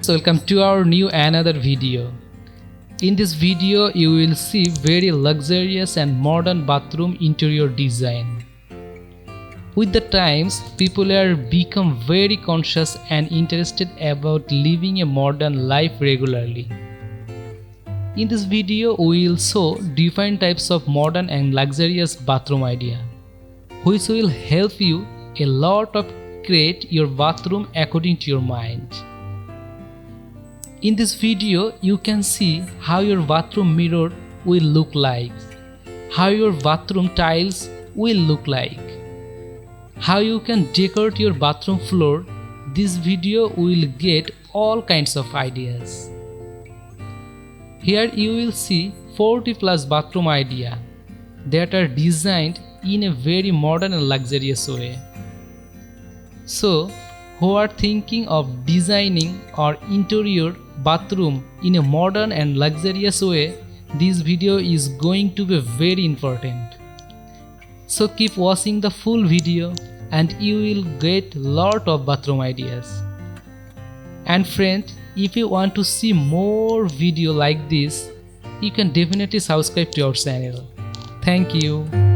So welcome to our new another video. In this video you will see very luxurious and modern bathroom interior design. With the times, people are become very conscious and interested about living a modern life regularly. In this video we will show different types of modern and luxurious bathroom idea, which will help you a lot of create your bathroom according to your mind. In this video you can see how your bathroom mirror will look like, how your bathroom tiles will look like, how you can decorate your bathroom floor. This video will get all kinds of ideas. Here you will see 40 plus bathroom idea that are designed in a very modern and luxurious way. So, who are thinking of designing or interior bathroom in a modern and luxurious way, this video is going to be very important. So keep watching the full video and you will get lot of bathroom ideas. And friend, if you want to see more video like this, you can definitely subscribe to our channel. Thank you.